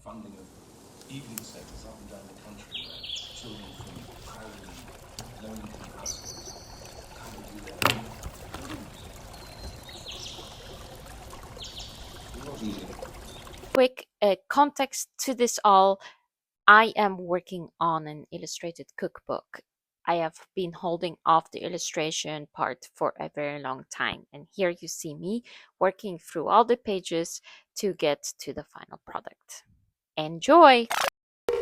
funding of evening centres up and down the country where children from poverty, low-income households come and do their homework. Quick context to this all. I am working on an illustrated cookbook. I have been holding off the illustration part for a very long time, and here you see me working through all the pages to get to the final product. Enjoy!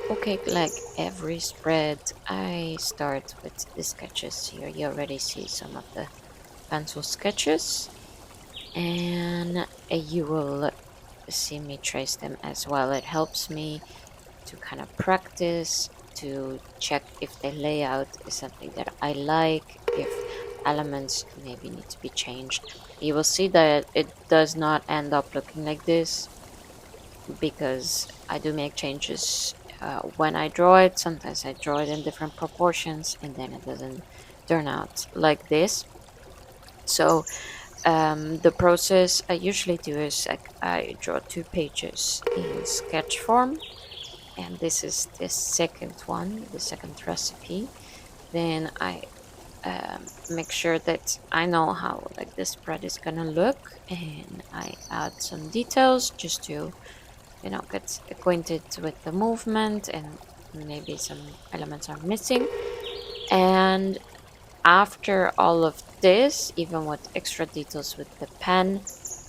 Okay, like every spread, I start with the sketches. Here you already see some of the pencil sketches, and you will see me trace them as well. It helps me to kind of practice, to check if the layout is something that I like, if elements maybe need to be changed. You will see that it does not end up looking like this because I do make changes when I draw it. Sometimes I draw it in different proportions and then it doesn't turn out like this. So the process I usually do is I draw 2 pages in sketch form, and this is the second one, the second recipe. Then I make sure that I know how like the spread is gonna look, and I add some details just to get acquainted with the movement, and maybe some elements are missing. And after all of this, even with extra details with the pen,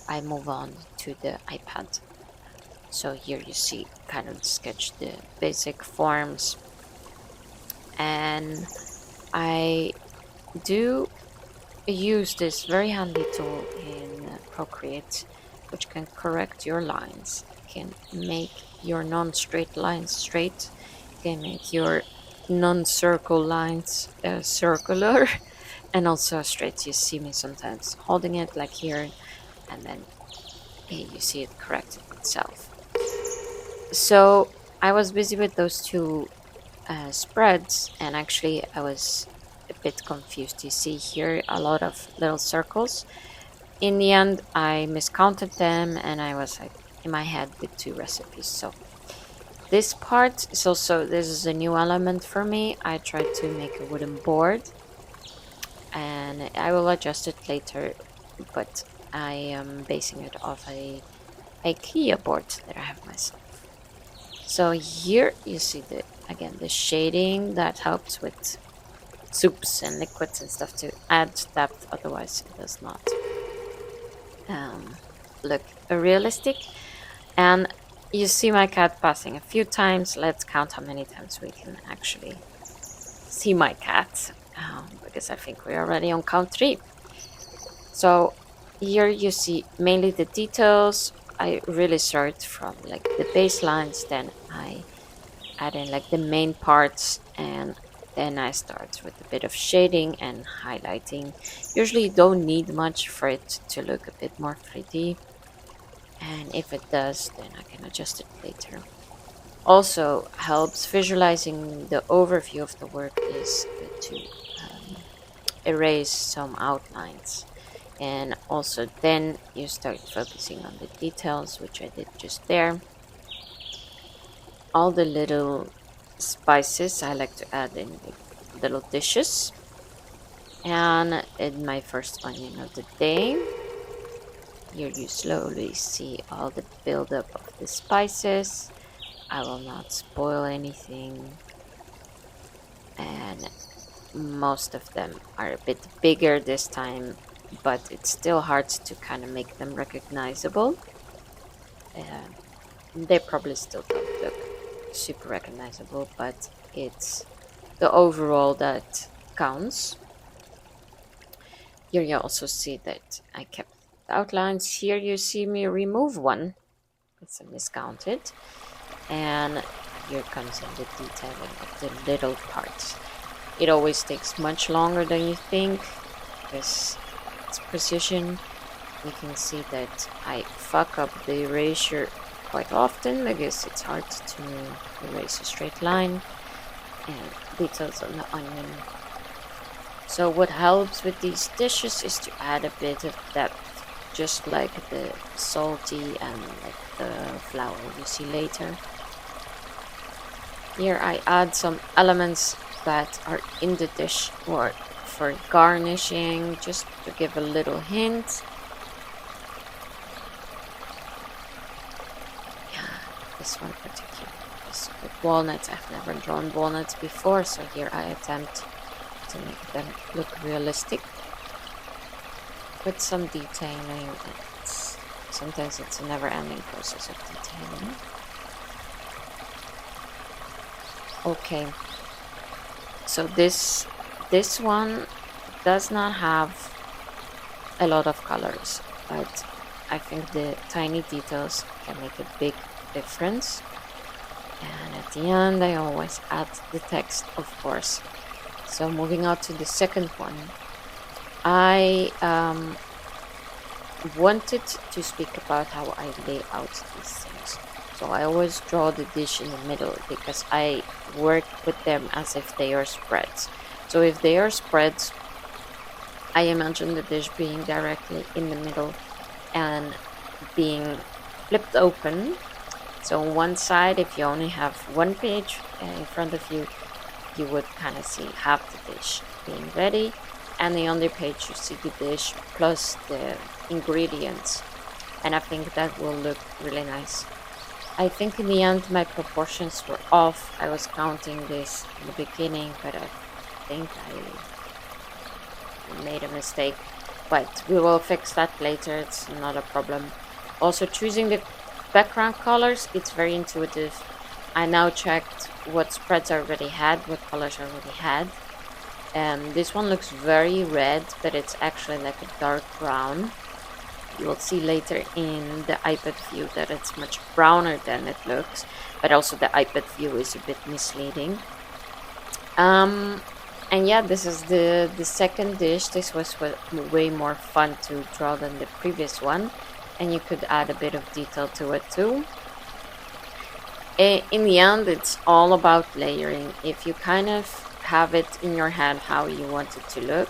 I move on to the iPad. So here you see kind of sketch the basic forms, and I do use this very handy tool in Procreate, which can correct your lines, can make your non-straight lines straight, can make your non-circle lines circular, and also straight. You see me sometimes holding it like here, and then you see it correct itself. So I was busy with those 2 spreads, and actually I was a bit confused. You see here a lot of little circles. In the end, I miscounted them, and I was like in my head with 2 recipes. So this part is also, this is a new element for me. I tried to make a wooden board, and I will adjust it later, but I am basing it off a IKEA board that I have myself. So here you see the shading that helps with soups and liquids and stuff to add depth, otherwise it does not look realistic. And you see my cat passing a few times. Let's count how many times we can actually see my cat, because I think we're already on count 3. So here you see mainly the details. I really start from like the baselines, then I add in like the main parts, and then I start with a bit of shading and highlighting. Usually you don't need much for it to look a bit more 3D, and if it does, then I can adjust it later. Also helps visualizing the overview of the work is to erase some outlines, and also then you start focusing on the details, which I did just there. All the little spices I like to add in little dishes. And in my first onion of the day, here you slowly see all the buildup of the spices. I will not spoil anything, and most of them are a bit bigger this time, but it's still hard to kind of make them recognizable. They probably still don't look super recognizable, but it's the overall that counts. Here you also see that I kept the outlines. Here you see me remove one. It's a miscounted. And here comes in the detailing of the little parts. It always takes much longer than you think because it's precision. You can see that I fuck up the erasure quite often because it's hard to erase a straight line, and details on the onion. So what helps with these dishes is to add a bit of depth, just like the salty and like the flour you see later. Here I add some elements that are in the dish or for garnishing, just to give a little hint. Yeah, this one particularly is with walnuts. I've never drawn walnuts before, so here I attempt to make them look realistic with some detailing. Sometimes it's a never-ending process of detailing. Okay, so this one does not have a lot of colors, but I think the tiny details can make a big difference. And at the end, I always add the text, of course. So moving on to the second one, I wanted to speak about how I lay out these things. So I always draw the dish in the middle because I work with them as if they are spreads. So if they are spreads, I imagine the dish being directly in the middle and being flipped open. So on one side, if you only have one page in front of you, you would kind of see half the dish being ready, and the other page you see the dish plus the ingredients, and I think that will look really nice. I think in the end my proportions were off. I was counting this in the beginning, but I think I made a mistake, but we will fix that later. It's not a problem. Also, choosing the background colors, it's very intuitive. I now checked what spreads I already had, what colors I already had. This one looks very red, but it's actually like a dark brown. You will see later in the iPad view that it's much browner than it looks, but also the iPad view is a bit misleading. And yeah, this is the second dish. This was way more fun to draw than the previous one, and you could add a bit of detail to it too. In the end, it's all about layering. If you kind of have it in your head how you want it to look,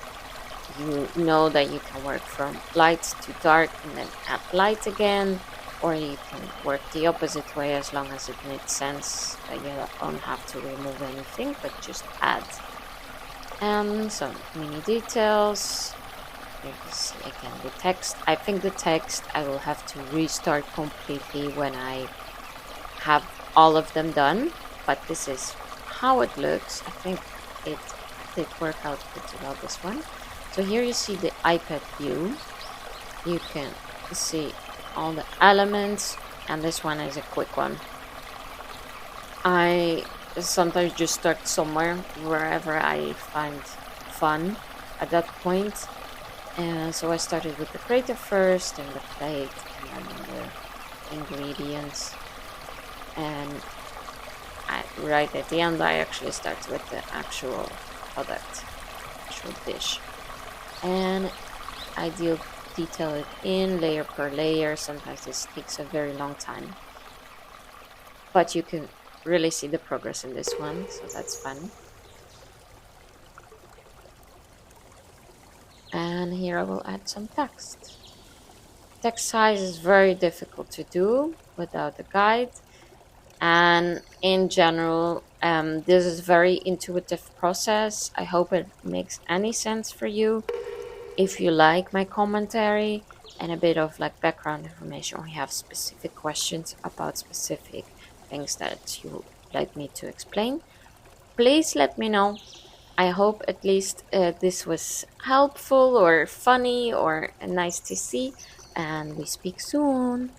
you know that you can work from light to dark and then add light again, or you can work the opposite way as long as it makes sense, that you don't have to remove anything but just add. And some mini details. You can see again the text. I think the text I will have to restart completely when I have all of them done, but this is how it looks. I think it did work out pretty well, this one. So here you see the iPad view. You can see all the elements, and this one is a quick one. I sometimes just start somewhere, wherever I find fun at that point. And so I started with the crater first, and the plate, and then the ingredients. And right at the end, I actually start with the actual product, actual dish. And I detail it in layer per layer. Sometimes this takes a very long time, but you can really see the progress in this one, so that's fun. And here I will add some text. Text size is very difficult to do without a guide, and in general, this is very intuitive process. I hope it makes any sense for you. If you like my commentary and a bit of like background information, or you have specific questions about specific things that you like me to explain, please let me know. I hope at least this was helpful or funny or nice to see, and we speak soon.